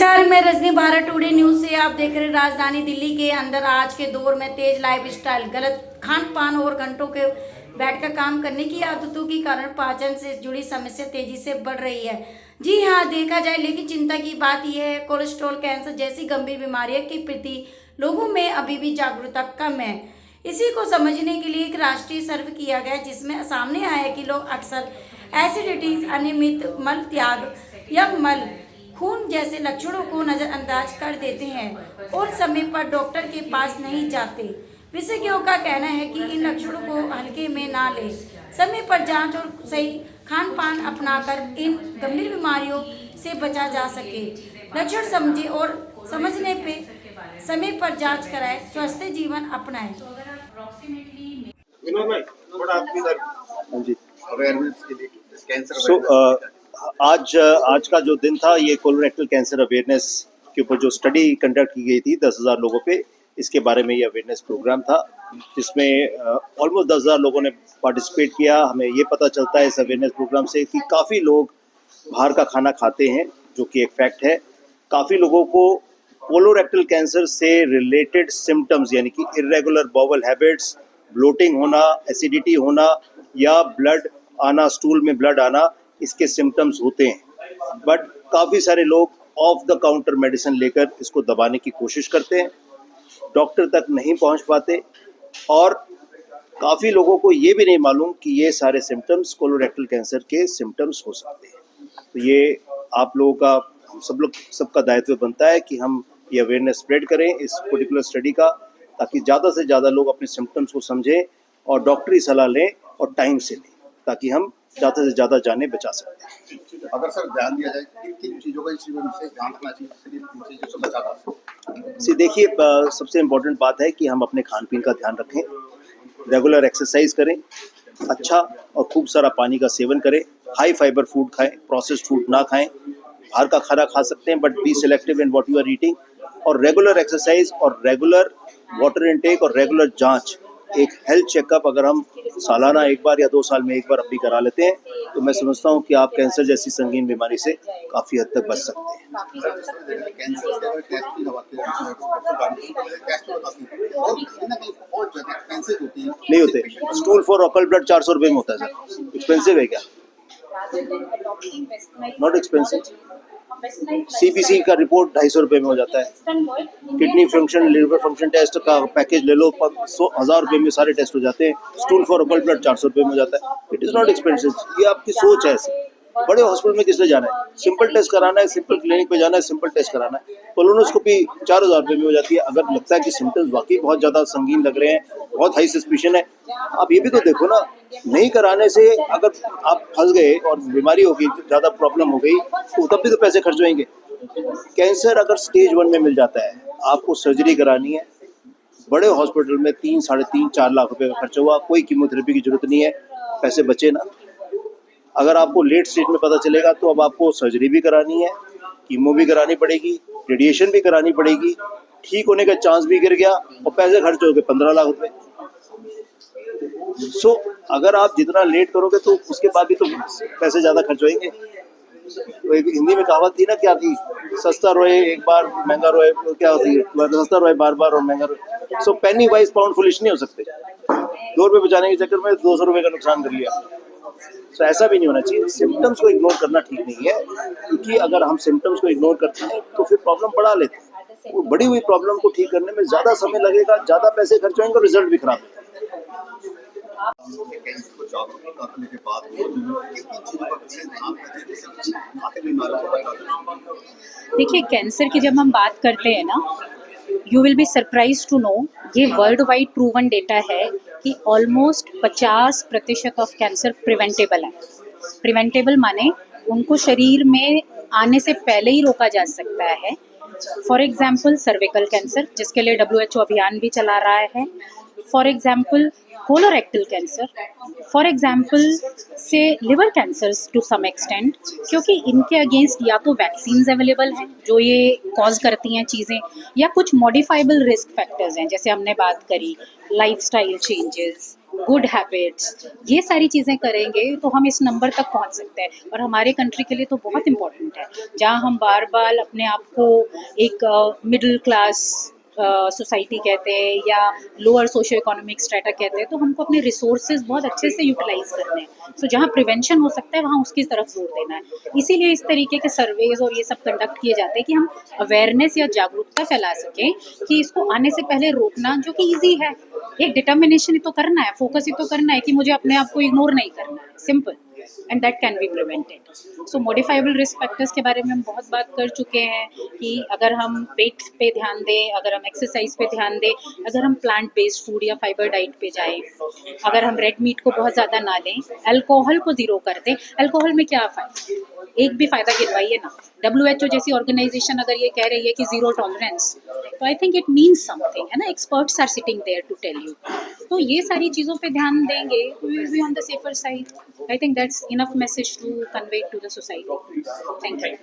नमस्कार, मैं Rajni Bharat today news से आप देख रहे हैं। राजधानी दिल्ली के अंदर आज के दौर में तेज लाइफस्टाइल, गलत खान पान और घंटों के बैठकर काम करने की आदतों के कारण पाचन से जुड़ी समस्या तेजी से बढ़ रही है। जी हाँ, देखा जाए, लेकिन चिंता की बात यह है कोलेस्ट्रॉल, कैंसर जैसी गंभीर बीमारियों के प्रति लोगों में अभी भी जागरूकता कम है। इसी को समझने के लिए एक राष्ट्रीय सर्वे किया गया जिसमें सामने आया कि लोग अक्सर एसिडिटी, अनियमित मल त्याग या मल खून जैसे लक्षणों को नजरअंदाज कर देते हैं और समय पर डॉक्टर के पास नहीं जाते। विशेषज्ञों का कहना है कि इन लक्षणों को हल्के में ना लें, समय पर जांच और सही खान पान अपनाकर इन गंभीर बीमारियों से बचा जा सके। लक्षण समझे और समझने पे समय पर जांच कराएं, स्वस्थ जीवन अपनाएं। आज का जो दिन था, ये कोलोरेक्टल कैंसर अवेयरनेस के ऊपर जो स्टडी कंडक्ट की गई थी 10,000 लोगों पे, इसके बारे में ये अवेयरनेस प्रोग्राम था जिसमें ऑलमोस्ट 10,000 लोगों ने पार्टिसिपेट किया। हमें ये पता चलता है इस अवेयरनेस प्रोग्राम से कि काफ़ी लोग बाहर का खाना खाते हैं, जो कि एक फैक्ट है। काफ़ी लोगों को कोलोरेक्टल कैंसर से रिलेटेड सिम्टम्स, यानी कि इर्रेगुलर बाउल हैबिट्स, ब्लोटिंग होना, एसिडिटी होना या ब्लड आना, स्टूल में ब्लड आना, इसके सिम्टम्स होते हैं। बट काफ़ी सारे लोग ऑफ द काउंटर मेडिसिन लेकर इसको दबाने की कोशिश करते हैं, डॉक्टर तक नहीं पहुंच पाते, और काफ़ी लोगों को ये भी नहीं मालूम कि ये सारे सिम्टम्स कोलोरेक्टल कैंसर के सिम्टम्स हो सकते हैं। तो ये आप लोगों का, हम सबका दायित्व बनता है कि हम ये अवेयरनेस स्प्रेड करें इस पर्टिकुलर स्टडी का, ताकि ज़्यादा से ज़्यादा लोग अपने सिम्टम्स को समझें और डॉक्टरी सलाह लें और टाइम से लें, ताकि हम ज़्यादा से ज़्यादा जानें बचा सकते हैं। अगर सर ध्यान दिया जाए किन चीज़ों का इस जीवन से ध्यान रखना चाहिए जिससे इन चीज़ों से बचा जा सके? देखिए, सबसे इम्पोर्टेंट बात है कि हम अपने खान पीन का ध्यान रखें, रेगुलर एक्सरसाइज करें, अच्छा और खूब सारा पानी का सेवन करें, हाई फाइबर फूड खाएं, प्रोसेस्ड फूड ना खाएं, बाहर का खाना खा सकते हैं but be selective in what you are eating, और रेगुलर एक्सरसाइज और रेगुलर वाटर इनटेक और रेगुलर जांच, एक हेल्थ चेकअप अगर हम सालाना एक बार या 2 साल में एक बार अपनी करा लेते हैं, तो मैं समझता हूँ कि आप कैंसर जैसी संगीन बीमारी से काफ़ी हद तक बच सकते हैं। नहीं होते, स्टूल फॉर ऑकल ब्लड 400 रुपये में होता है सर। एक्सपेंसिव है क्या? Not expensive. CBC का रिपोर्ट 250 रुपये में हो जाता है। Kidney function, liver function test का पैकेज ले लो, 1,000 रुपये में सारे टेस्ट हो जाते हैं। स्टूल फॉर ऑकल ब्लड 400 रुपये में हो जाता है। It is not expensive. ये आपकी सोच है ऐसी। बड़े हॉस्पिटल में किसने जाना है? सिंपल टेस्ट कराना है, सिंपल क्लिनिक पे जाना है, सिंपल टेस्ट कराना है। कोलोनोस्कोपी 4,000 रुपये में हो जाती है। अगर लगता है कि सिम्टम्स वाकई बहुत ज़्यादा संगीन लग रहे हैं, बहुत हाई सस्पिशन है, आप ये भी तो देखो ना, नहीं कराने से अगर आप फंस गए और बीमारी हो गई, ज़्यादा प्रॉब्लम हो गई, तो तब भी तो पैसे खर्च होंगे। कैंसर अगर स्टेज 1 में मिल जाता है, आपको सर्जरी करानी है, बड़े हॉस्पिटल में 3, साढ़े 3, 4 लाख रुपए का खर्च हुआ, कोई कीमोथेरेपी की जरूरत नहीं है, पैसे बचे ना। अगर आपको लेट स्टेज में पता चलेगा तो अब आपको सर्जरी भी करानी है, कीमो भी करानी पड़ेगी, रेडिएशन भी करानी पड़ेगी, ठीक होने का चांस भी गिर गया और पैसे खर्च हो गए 15 लाख रुपए। अगर आप जितना लेट करोगे तो उसके बाद भी तो पैसे ज़्यादा खर्च होंगे। तो एक हिंदी में कहावत थी ना, क्या थी? सस्ता रोए एक बार, महंगा रोए, क्या होती है? सस्ता रोए बार बार और महंगा रोए। सो पेनी वाइज पाउंड फुलिश नहीं हो सकते। 2 रुपये बचाने के चक्कर में 200 रुपये का नुकसान कर लिया। तो ऐसा भी नहीं होना चाहिए। सिम्टम्स को इग्नोर करना ठीक नहीं है, क्योंकि अगर हम सिम्टम्स को इग्नोर करते हैं तो फिर प्रॉब्लम बढ़ा लेते हैं। वो बढ़ी हुई प्रॉब्लम को ठीक करने में ज़्यादा समय लगेगा, ज़्यादा पैसे खर्च होंगे और रिजल्ट भी खराब होगा। देखिए, कैंसर की जब हम बात करते हैं ना, you will be surprise to know, ये वर्ल्ड वाइड प्रूवन डेटा है कि ऑलमोस्ट 50% ऑफ कैंसर प्रिवेंटेबल है। प्रिवेंटेबल माने उनको शरीर में आने से पहले ही रोका जा सकता है। फॉर एग्जाम्पल सर्विकल कैंसर, जिसके लिए WHO अभियान भी चला रहा है। For example colorectal cancer, for example से liver cancers to some extent, क्योंकि इनके अगेंस्ट या तो वैक्सीन्स अवेलेबल हैं जो ये कॉज करती हैं चीज़ें, या कुछ मॉडिफाइबल रिस्क फैक्टर्स हैं, जैसे हमने बात करी लाइफस्टाइल चेंजेस, गुड हैबिट्स, ये सारी चीज़ें करेंगे तो हम इस नंबर तक पहुंच सकते हैं। और हमारे कंट्री के लिए तो बहुत इम्पोर्टेंट है, जहां हम बार बार अपने आप को एक मिडिल क्लास सोसाइटी कहते हैं या लोअर सोशो इकोनॉमिक स्ट्रेटा कहते हैं, तो हमको अपने रिसोर्सेज बहुत अच्छे से यूटिलाइज करने हैं। सो जहाँ प्रिवेंशन हो सकता है वहाँ उसकी तरफ जोर देना है। इसीलिए इस तरीके के सर्वेज और ये सब कंडक्ट किए जाते हैं कि हम अवेयरनेस या जागरूकता फैला सकें कि इसको आने से पहले रोकना, जो कि ईजी है। एक डिटर्मिनेशन ही तो करना है, फोकस ही तो करना है कि मुझे अपने आप को इग्नोर नहीं करना है, simple, and that can be prevented. So modifiable risk factors के बारे में हम बहुत बात कर चुके हैं कि अगर हम वेट पे ध्यान दें, अगर हम एक्सरसाइज पे ध्यान दें, अगर हम प्लांट बेस्ड फूड या फाइबर डाइट पे जाएं, अगर हम रेड मीट को बहुत ज़्यादा ना लें, अल्कोहल को ज़ीरो कर दें। अल्कोहल में क्या फ़ायदा, एक भी फ़ायदा गिनवाइए ना। WHO जैसी ऑर्गेनाइजेशन अगर ये कह रही है कि ज़ीरो टॉलरेंस, तो I think it means something, है ना। Experts are sitting there to tell you. तो ये सारी चीज़ों पे ध्यान देंगे, we will be on the safer side. I think that's enough message to convey to the society. Thank you.